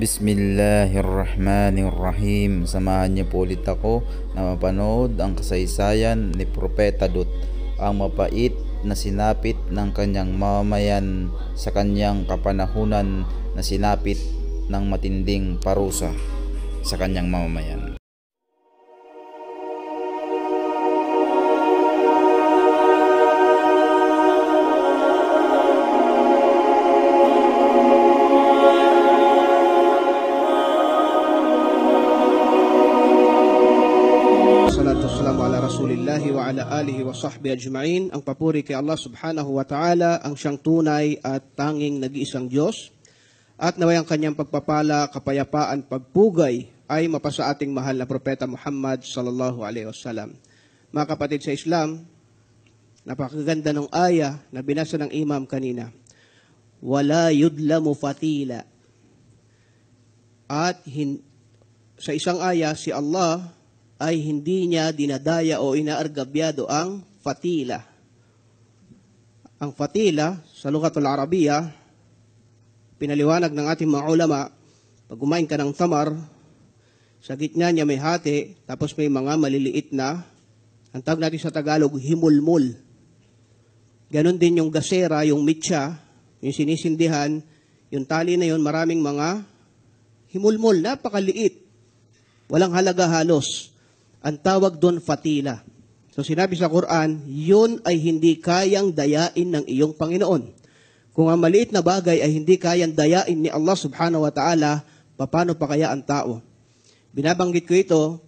Bismillahirrahmanirrahim. Samahan niyo po ulit ako na mapanood ang kasaysayan ni Propeta Lut, ang mapait na sinapit ng kanyang mamamayan sa kanyang kapanahunan na sinapit ng matinding parusa sa kanyang mamamayan. Rasulillahi wa ala alihi wa sahbihi ajma'in. Ang papuri kay Allah subhanahu wa ta'ala, ang siyang tunay at tanging nag-iisang Diyos, at naway ang kanyang pagpapala, kapayapaan, pagpugay ay mapasa ating mahal na Propeta Muhammad sallallahu alaihi wasallam. Mga kapatid sa Islam, napakaganda ng aya na binasa ng imam kanina. Wala yudlamu fatila. At sa isang aya, si Allah ay hindi niya dinadaya o inaargabyado ang fatila. Ang fatila, sa Lughatul Arabiya, pinaliwanag ng ating mga ulama, pag kumain ka ng tamar, sa gitna niya may hati, tapos may mga maliliit na, ang tawag natin sa Tagalog, himulmul. Ganon din yung gasera, yung mitya, yung sinisindihan, yung tali na yun, maraming mga himulmul, napakaliit. Walang halaga halos. Ang tawag doon fatila. So sinabi sa Quran, yun ay hindi kayang dayain ng iyong Panginoon. Kung ang maliit na bagay ay hindi kayang dayain ni Allah subhanahu wa ta'ala, paano pa kaya ang tao? Binabanggit ko ito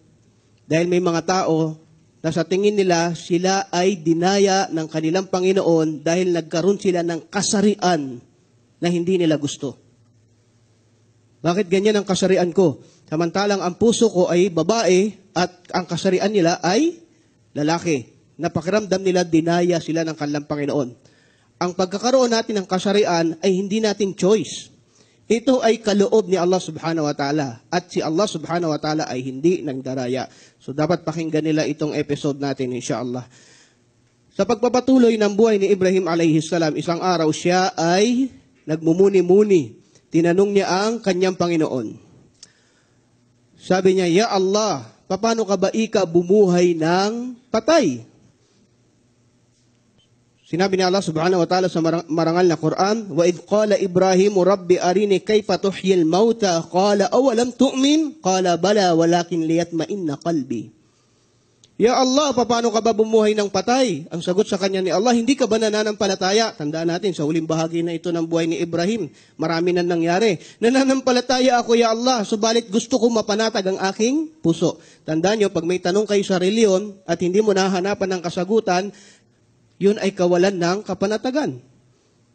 dahil may mga tao na sa tingin nila sila ay dinaya ng kanilang Panginoon dahil nagkaroon sila ng kasarian na hindi nila gusto. Bakit ganyan ang kasarian ko? Samantalang ang puso ko ay babae at ang kasarian nila ay lalaki. Napakiramdam nila dinaya sila ng kanilang Panginoon. Ang pagkakaroon natin ng kasarian ay hindi natin choice. Ito ay kaloob ni Allah subhanahu wa ta'ala. At si Allah subhanahu wa ta'ala ay hindi nagdaraya. So dapat pakinggan nila itong episode natin insyaAllah. Sa pagpapatuloy ng buhay ni Ibrahim alayhi salam, isang araw siya ay nagmumuni-muni. Tinanong niya ang kanyang Panginoon. Sabi niya, Ya Allah, paano ka ba bumuhay ng patay? Sinabi ni Allah subhanahu wa ta'ala sa marangal na Quran, Wa idh qala Ibrahimu Rabbi arini kayfa tuhyil mauta, qala awalam tu'min, qala bala walakin liyatma'inna qalbi. Ya Allah, paano ka ba bumuhay ng patay? Ang sagot sa kanya ni Allah, hindi ka ba nananampalataya? Tandaan natin, sa huling bahagi na ito ng buhay ni Ibrahim, marami na nangyari. Nananampalataya ako, Ya Allah, subalit gusto ko mapanatag ang aking puso. Tandaan nyo, pag may tanong kayo sa reliyon at hindi mo nahanapan ng kasagutan, yun ay kawalan ng kapanatagan.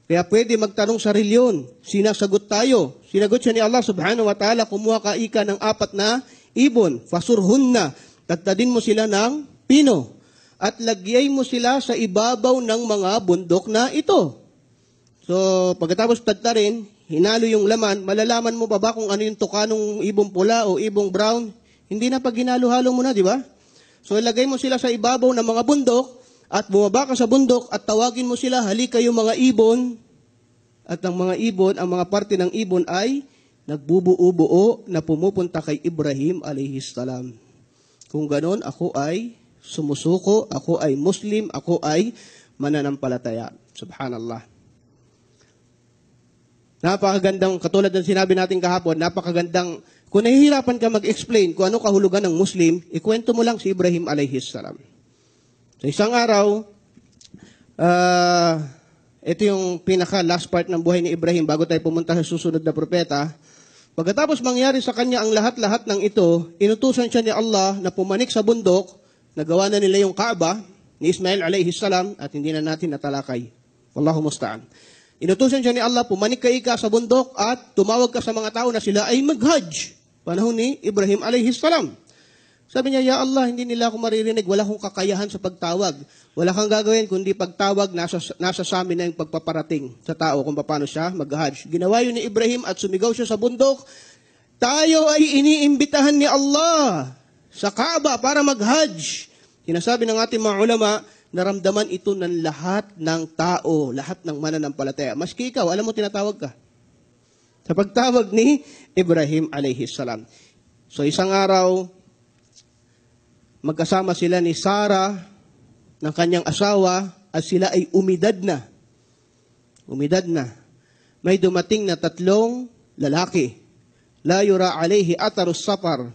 Kaya pwede magtanong sa reliyon, sinasagot tayo. Sinagot siya ni Allah subhanahu wa ta'ala, kumuha ka ika ng 4 na ibon, fasurhunna, tagtadin mo sila ng pino at lagyay mo sila sa ibabaw ng mga bundok na ito. So, pagkatapos tagtarin, hinalo yung laman, malalaman mo pa ba kung ano yung tuka ng ibong pula o ibong brown? Hindi na pag hinalo-halo mo na, di ba? So, ilagay mo sila sa ibabaw ng mga bundok at bumaba ka sa bundok at tawagin mo sila, halika yung mga ibon. At ang mga ibon, ang mga parte ng ibon ay nagbubuo-buo na pumupunta kay Ibrahim alayhi salam. Kung ganon, ako ay sumusuko, ako ay Muslim, ako ay mananampalataya. Subhanallah. Napakagandang, katulad ng sinabi natin kahapon, napakagandang, kung nahihirapan ka mag-explain kung ano kahulugan ng Muslim, ikwento mo lang si Ibrahim alayhi salam. Sa isang araw, ito yung pinaka-last part ng buhay ni Ibrahim bago tayo pumunta sa susunod na propeta. Pagkatapos mangyari sa kanya ang lahat-lahat ng ito, inutusan siya ni Allah na pumanik sa bundok, nagawa na nila yung Kaaba ni Ismail alayhi salam at hindi na natin natalakay. Wallahu musta'an. Inutusan siya ni Allah, pumanik ka ika sa bundok at tumawag ka sa mga tao na sila ay mag-hajj. Panahon ni Ibrahim alayhi salam. Sabi niya, Ya Allah, hindi nila ako maririnig, wala akong kakayahan sa pagtawag. Wala kang gagawin, kundi pagtawag, nasa sa amin na yung pagpaparating sa tao kung paano siya mag-hajj. Ginawa yun ni Ibrahim at sumigaw siya sa bundok, tayo ay iniimbitahan ni Allah sa Kaaba para mag-hajj. Sinasabi ng ating mga ulama, naramdaman ito ng lahat ng tao, lahat ng mananampalataya. Maski ikaw, alam mo tinatawag ka. Sa pagtawag ni Ibrahim alayhi salam. So isang araw, magkasama sila ni Sarah ng kanyang asawa at sila ay umidad na. Umidad na. May dumating na 3 lalaki. La yura alayhi atarus safar.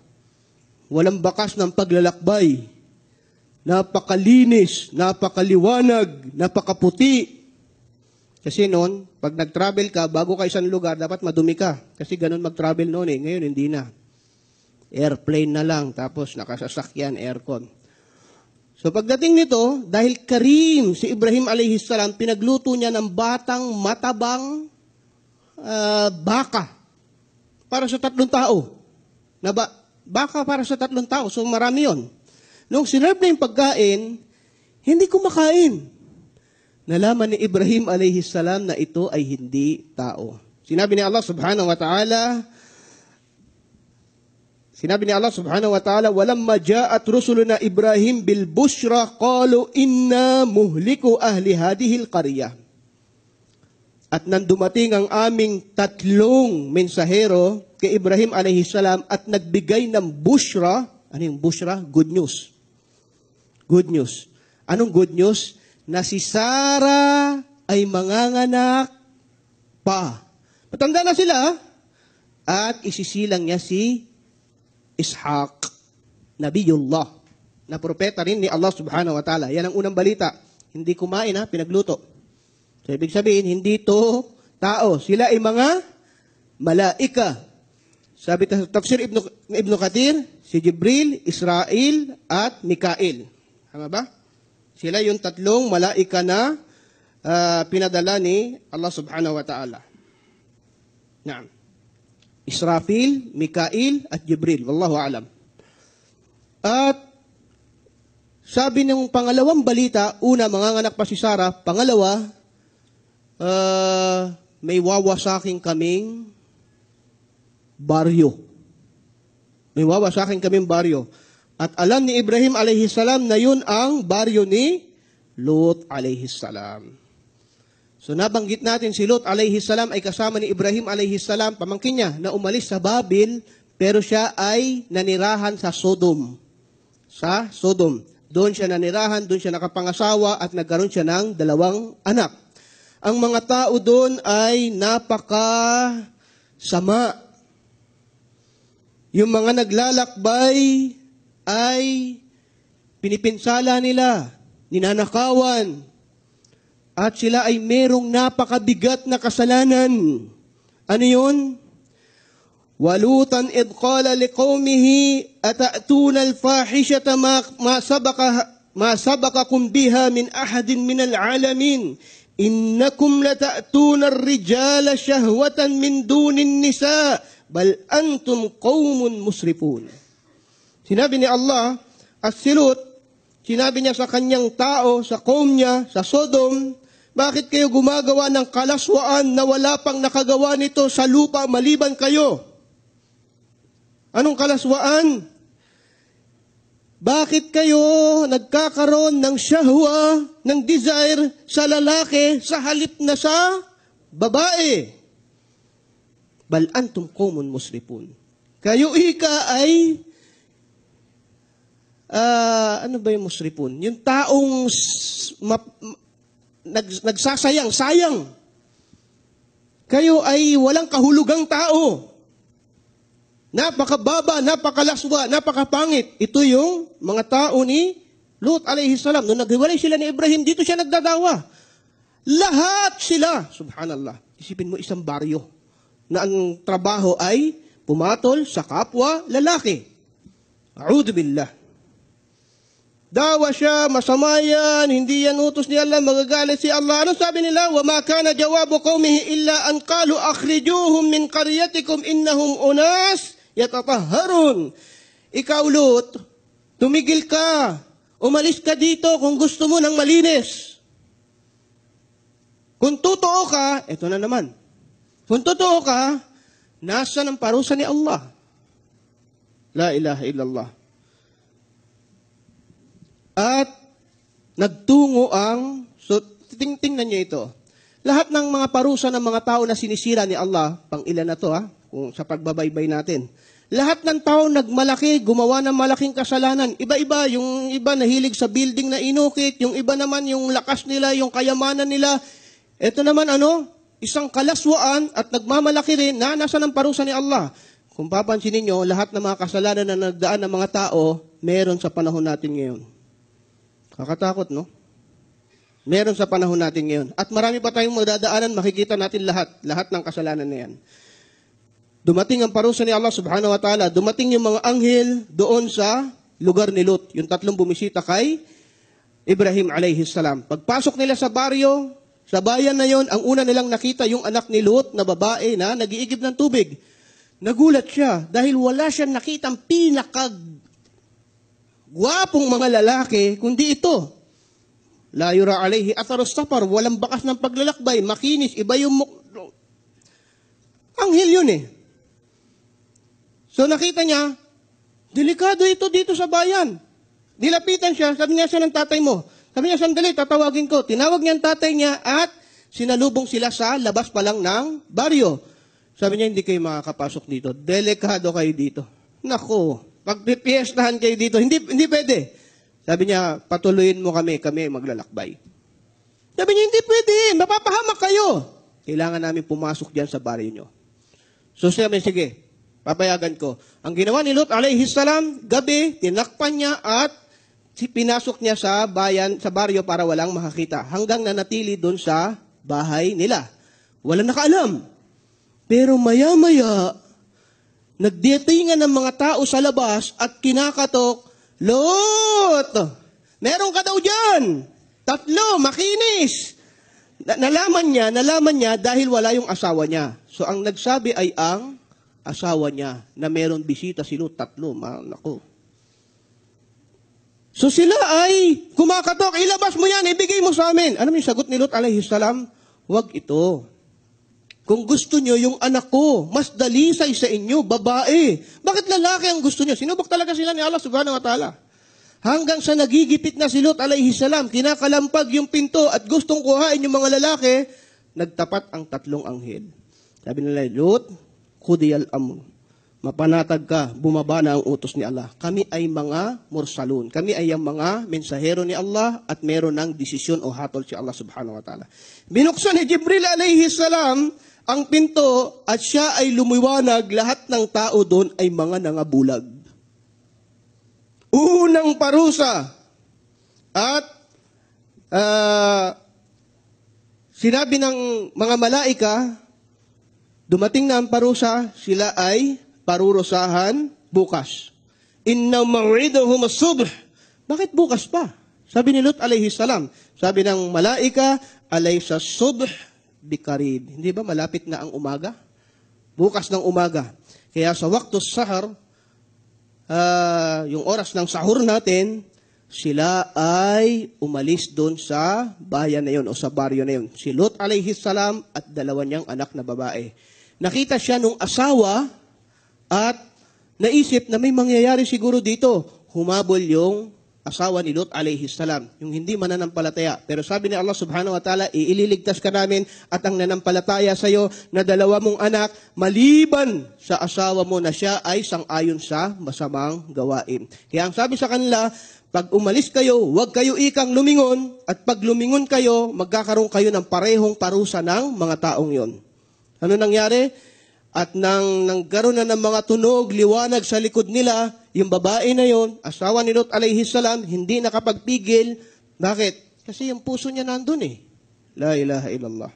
Walang bakas ng paglalakbay. Napakalinis, napakaliwanag, napakaputi. Kasi noon, pag nag-travel ka, bago ka isang lugar, dapat madumi ka. Kasi ganun mag-travel noon eh. Ngayon, hindi na. Airplane na lang, tapos nakasasakyan, aircon. So pagdating nito, dahil karim si Ibrahim alayhi salam, pinagluto niya ng batang matabang baka para sa 3 tao. Baka para sa 3 tao. So marami yon. Nung sinarap na yung pagkain, hindi kumakain. Nalaman ni Ibrahim alayhi salam na ito ay hindi tao. Sinabi ni Allah subhanahu wa ta'ala, "Walamma ja'at rusuluna Ibrahim bil bushra qalu inna muhliku ahli hadhihi al-qaryah." At nang dumating ang aming 3 mensahero kay Ibrahim alayhi salam at nagbigay ng bushra. Ano yung bushra? Good news. Good news. Anong good news? Na si Sarah ay manganganak pa. Matanda na sila at isisilang niya si Ishaq, Nabiyullah, na propeta rin ni Allah subhanahu wa ta'ala. Yan ang unang balita. Hindi kumain pinagluto. So, ibig sabihin, hindi to tao. Sila ay mga malaika. Sabi sa tafsir Ibn Kathir, si Jibril, Israel, at Mikail. Tama ba? Sila yung 3 malaika na pinadala ni Allah subhanahu wa ta'ala. Naam. Israfil, Mikail, at Jibril. Wallahu alam. At sabi ng pangalawang balita, una, manganganak pa si Sarah. Pangalawa, may wawasaking kaming baryo. May wawasaking kaming baryo. At alam ni Ibrahim alayhi salam na yun ang baryo ni Lut alayhi salam. So nabanggit natin si Lut alayhi salam ay kasama ni Ibrahim alayhi salam, pamangkin niya, na umalis sa Babil, pero siya ay nanirahan sa Sodom. Sa Sodom. Doon siya nanirahan, doon siya nakapangasawa at nagkaroon siya ng 2 anak. Ang mga tao doon ay napakasama. Yung mga naglalakbay ay pinipinsala nila, ninanakawan, at sila ay merong napakabigat na kasalanan. Ano yun? Walutan id qala liqaumihi atatuna alfahishata ma sabaqakum biha min ahadin min alalamin innakum latatuna ar-rijala shahwatan min dunin nisa bal antum qaumun musrifun. Sinabi ni Allah, as-Silut, sinabi niya sa kanyang tao, sa kaum niya, sa Sodom, bakit kayo gumagawa ng kalaswaan na wala pang nakagawa nito sa lupa maliban kayo? Anong kalaswaan? Bakit kayo nagkakaroon ng shahwa, ng desire sa lalaki sa halip na sa babae? Bal antum qaumun musrifun. Kayo ay ano ba yung musrifun? Yung taong nagsasayang. Kayo ay walang kahulugang tao. Napakababa, napakalaswa, napakapangit. Ito yung mga tao ni Lut alayhi salam. Nung naghiwalay sila ni Ibrahim, dito siya nagdadawa. Lahat sila, subhanallah. Isipin mo isang baryo na ang trabaho ay pumatol sa kapwa lalaki. A'udhu billah. Dawa siya, masama yan, hindi yan utos ni Allah, magagalit si Allah. Ano sabi nila? وَمَا كَانَ جَوَابُ قَوْمِهِ إِلَّا أَنْ قَالُوا أَخْرِجُوهُمْ مِنْ قَرْيَتِكُمْ إِنَّهُمْ أُنَاسٌ يَتَطَهَّرُونَ. Ikaw, Lut, tumigil ka. Umalis ka dito kung gusto mo ng malinis. Kung totoo ka, eto na naman. Kung totoo ka, nasa ng parusa ni Allah. La ilaha illallah. At nagtungo so tingnan niyo ito. Lahat ng mga parusa ng mga tao na sinisira ni Allah, pang ilan na to kung sa pagbabaybay natin. Lahat ng tao nagmalaki, gumawa ng malaking kasalanan. Iba-iba, yung iba nahilig sa building na inukit, yung iba naman yung lakas nila, yung kayamanan nila. Ito naman isang kalaswaan at nagmamalaki rin na nasa ng parusa ni Allah. Kung papansinin niyo, lahat ng mga kasalanan na nagdaan ng mga tao, meron sa panahon natin ngayon. Kakatakot, no? Meron sa panahon natin ngayon. At marami pa tayong magdadaanan, makikita natin lahat ng kasalanan na yan. Dumating ang parusa ni Allah subhanahu wa ta'ala, dumating yung mga anghel doon sa lugar ni Lut, yung 3 bumisita kay Ibrahim alayhi salam. Pagpasok nila sa baryo, sa bayan na yon, ang una nilang nakita yung anak ni Lut na babae na nag-iigib ng tubig. Nagulat siya dahil wala siyang nakitang pinakagwapong mga lalaki, kundi ito. La yura alayhi atharus safar, walang bakas ng paglalakbay, makinis, iba yung anghel yun eh. So nakita niya, delikado ito dito sa bayan. Nilapitan siya, sabi niya ng tatay mo. Sabi niya, sandali, tatawagin ko. Tinawag niya ang tatay niya at sinalubong sila sa labas pa lang ng baryo. Sabi niya, hindi kayo makakapasok dito. Delikado kayo dito. Naku, pag pipiestahan kayo dito, hindi pwede. Sabi niya, patuloyin mo kami maglalakbay. Sabi niya, hindi pwede, mapapahamak kayo. Kailangan namin pumasok diyan sa baryo niyo. So sabi niya, sige, papayagan ko. Ang ginawa ni Lut alayhi salam, gabi, tinakpan niya at pinasok niya sa baryo para walang makakita. Hanggang nanatili doon sa bahay nila. Walang nakaalam. Pero maya-maya, nagdatingan ng mga tao sa labas at kinakatok, Lut! Meron ka daw dyan! 3, makinis! Nalaman niya dahil wala yung asawa niya. So ang nagsabi ay ang asawa niya na meron bisita si Lut, 3. Naku. So sila ay kumakatok, ilabas mo yan, ibigay mo sa amin. Ano yung sagot ni Lut alayhi salam? Huwag ito. Kung gusto nyo, yung anak ko, mas dalisay sa inyo, babae. Bakit lalaki ang gusto nyo? Sinubok talaga sila ni Allah subhanahu wa ta'ala. Hanggang sa nagigipit na si Lut alayhi salam, kinakalampag yung pinto at gustong kuhain yung mga lalaki, nagtapat ang 3 anghel. Sabi nila, Lut, khudiyal amr. Mapanatag ka, bumaba na ang utos ni Allah. Kami ay mga mursalun. Kami ay ang mga mensahero ni Allah at meron ng desisyon o hatol si Allah subhanahu wa ta'ala. Binuksan ni Jibril alayhi salam ang pinto at siya ay lumiwanag, lahat ng tao doon ay mga nangabulag. Unang parusa. At sinabi ng mga malaika, dumating na ang parusa, sila ay parurusahan bukas. Inna maw'idahum as-subh. Bakit bukas pa? Sabi ni Lut alayhi salam. Sabi ng malaika, alaysa subh bikarib. Hindi ba malapit na ang umaga? Bukas ng umaga. Kaya sa waktus sahar, yung oras ng sahur natin, sila ay umalis doon sa bayan na yun o sa baryo na yun. Si Lut alayhi salam at 2 niyang anak na babae. Nakita siya nung asawa at naisip na may mangyayari siguro dito. Humabol yung asawa ni Lut alayhi salam, yung hindi mananampalataya. Pero sabi ni Allah subhanahu wa ta'ala, iililigtas ka namin at ang nanampalataya sa iyo na 2 mong anak, maliban sa asawa mo na siya ay sang-ayon sa masamang gawain. Kaya ang sabi sa kanila, pag umalis kayo, huwag kayo ikang lumingon, at pag lumingon kayo, magkakaroon kayo ng parehong parusa ng mga taong yon. Ano nangyari? At nangkaroon na ng mga tunog, liwanag sa likod nila, yung babae na yon, asawa ni Lut alayhi salam, hindi nakapagpigil. Bakit? Kasi yung puso niya nandun eh. La ilaha illallah.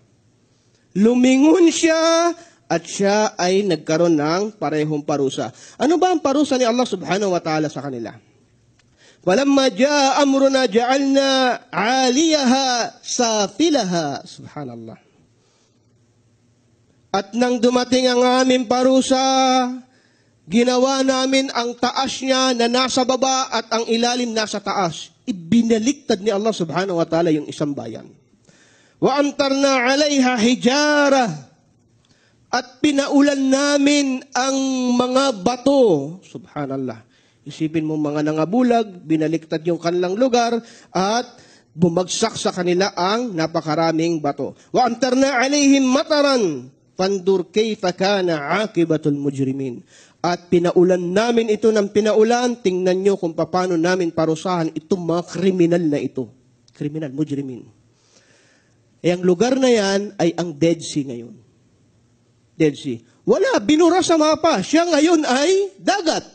Lumingon siya at siya ay nagkaroon ng parehong parusa. Ano ba ang parusa ni Allah subhanahu wa ta'ala sa kanila? Walamma jaa amruna ja'alna 'aliyaha safilaha. Subhanallah. At nang dumating ang aming parusa, ginawa namin ang taas niya na nasa baba at ang ilalim nasa taas. Ibinaliktad ni Allah subhanahu wa ta'ala yung isang bayan. Wa amtarna 'alayha hijara. At pinaulan namin ang mga bato. Subhanallah. Isipin mo mga nangabulag, binaliktad yung kanilang lugar, at bumagsak sa kanila ang napakaraming bato. Wa amtarna alaihim mataran, fandur kayfa kana aqibatul mujrimin. At pinaulan namin ito ng pinaulan, tingnan nyo kung paano namin parusahan itong mga kriminal na ito. Kriminal, mujrimin. Eh, ang lugar na yan ay ang Dead Sea ngayon. Dead Sea. Wala, binura sa mapa. Siya ngayon ay dagat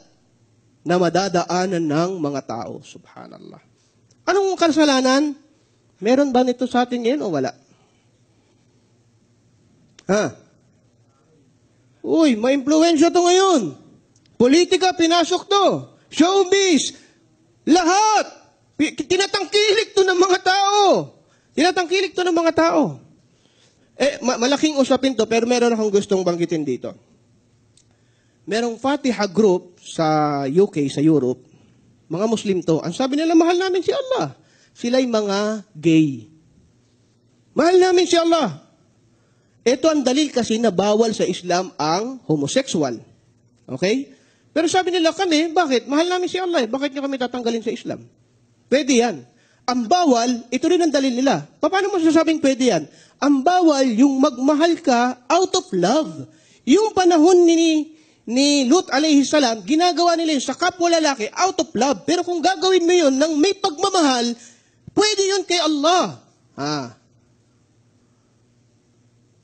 na madadaanan ng mga tao. Subhanallah. Anong kasalanan? Meron ba nito sa atin ngayon o wala? Ha? Uy, may impluwensya to ngayon. Politika, pinasok to. Showbiz. Lahat. Tinatangkilik to ng mga tao. Tinatangkilik to ng mga tao. Eh, malaking usapin to, pero meron akong gustong banggitin dito. Merong Fatiha group sa UK, sa Europe, mga Muslim to. Ang sabi nila, mahal namin si Allah. Sila'y mga gay. Mahal namin si Allah. Ito ang dalil kasi na bawal sa Islam ang homosexual. Okay? Pero sabi nila kami, bakit? Mahal namin si Allah. Bakit niyo kami tatanggalin sa Islam? Pwede yan. Ang bawal, ito rin ang dalil nila. Paano mo sasabing pwede yan? Ang bawal, yung magmahal ka out of love. Yung panahon ni Lut alayhi salam, ginagawa nila yun sa kapwa lalaki out of love. Pero kung gagawin mo yun ng may pagmamahal, pwede yun kay Allah.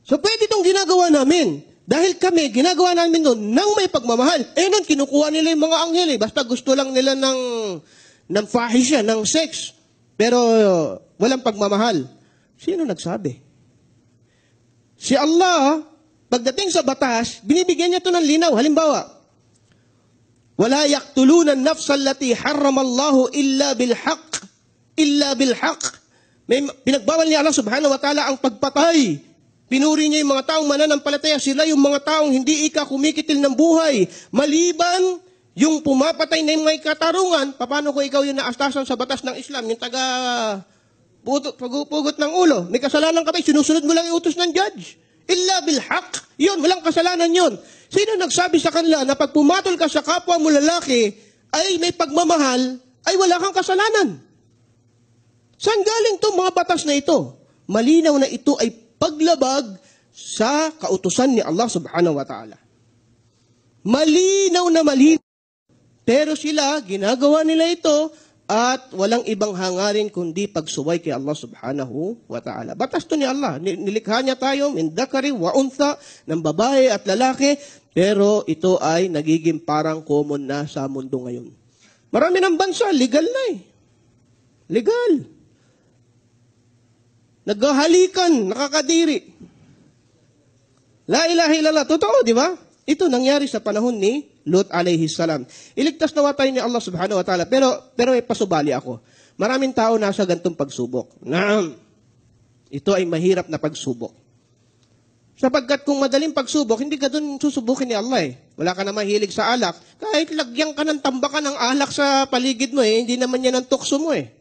So pwede itong ginagawa namin. Dahil kami, ginagawa namin doon ng may pagmamahal. Eh nun, kinukuha nila yung mga anghel eh. Basta gusto lang nila ng fahisha, ng sex. Pero walang pagmamahal. Sino nagsabi? Si Allah, pagdating sa batas, binibigyan niya ito ng linaw. Halimbawa, wala yaqtuluna an-nafsa allati harrama Allahu illa bilhaq. Illa bilhaq. May pinagbawal ni Allah subhanahu wa ta'ala ang pagpatay. Pinuri niya yung mga taong mananampalataya. Sila yung mga taong hindi kumikitil ng buhay. Maliban yung pumapatay na yung may katarungan, paano ko ikaw yung naastasan sa batas ng Islam, yung pugot ng ulo. May kasalanan ka ba? Sinusunod mo lang yung utos ng judge. Illa bilhaq. Yun, walang kasalanan yun. Sino nagsabi sa kanila na pag pumatol ka sa kapwa mo lalaki, ay may pagmamahal, ay wala kang kasalanan? Saan galing itong mga batas na ito? Malinaw na ito ay paglabag sa kautusan ni Allah subhanahu wa ta'ala. Malinaw na malinaw. Pero sila, ginagawa nila ito at walang ibang hangarin kundi pagsuway kay Allah subhanahu wa ta'ala. Batas to ni Allah. Nilikha niya tayo, min dakari wa untha, ng babae at lalaki, pero ito ay nagiging parang common na sa mundo ngayon. Marami ng bansa, legal na eh. Legal. Naghahalikan, nakakadiri. La ilaha illallah. Totoo, di ba? Ito nangyari sa panahon ni Lut alayhi salam. Iligtas nawa tayo ni Allah subhanahu wa ta'ala. Pero may pasubali ako. Maraming tao nasa gantong pagsubok. Ito ay mahirap na pagsubok. Sapagkat kung madaling pagsubok, hindi ka dun susubukin ni Allah eh. Wala ka na mahilig sa alak. Kahit lagyan ka ng tambakan ng alak sa paligid mo eh, hindi naman yan ang tukso mo eh.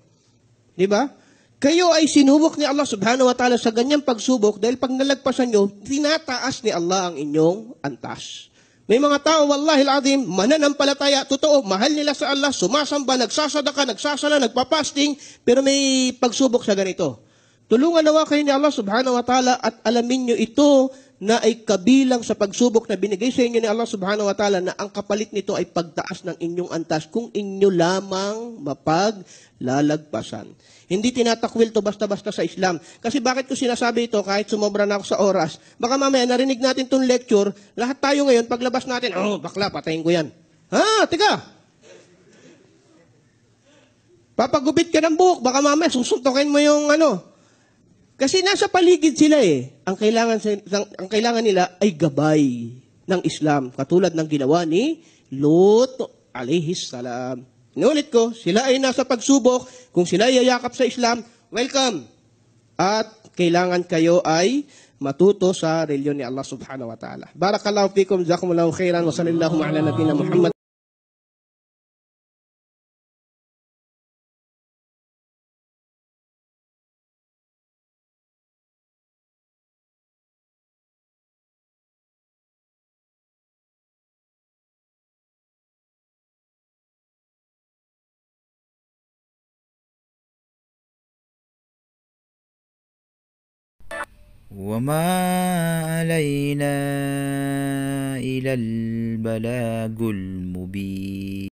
Di ba? Kayo ay sinubok ni Allah subhanahu wa ta'ala sa ganyang pagsubok dahil pag nalagpasan nyo, tinataas ni Allah ang inyong antas. May mga tao, wallahi al-azim, mananampalataya, totoo, mahal nila sa Allah, sumasamba, nagsasadaka, nagsasala, nagpapasting, pero may pagsubok sa ganito. Tulungan nawa kayo ni Allah subhanahu wa ta'ala at alamin nyo ito na ay kabilang sa pagsubok na binigay sa inyo ni Allah subhanahu wa ta'ala na ang kapalit nito ay pagtaas ng inyong antas kung inyo lamang mapaglalagpasan. Hindi tinatakwil to basta-basta sa Islam. Kasi bakit ko sinasabi ito kahit sumobra na ako sa oras? Baka mamaya narinig natin itong lecture, lahat tayo ngayon, paglabas natin, bakla, patayin ko yan. Teka. Papagupit ka ng buhok, baka mamaya susuntokin mo yung Kasi nasa paligid sila eh. Ang kailangan nila ay gabay ng Islam. Katulad ng ginawa ni Lut alayhi salam. Inulit ko, sila ay nasa pagsubok. Kung sila ay yayakap sa Islam, welcome. At kailangan kayo ay matuto sa reliyon ni Allah subhanahu wa ta'ala. Barakallahu fikum, jazakumullahu khairan, wa sallallahu ala nabiyina Muhammad. وما علينا إلا البلاغ المبين.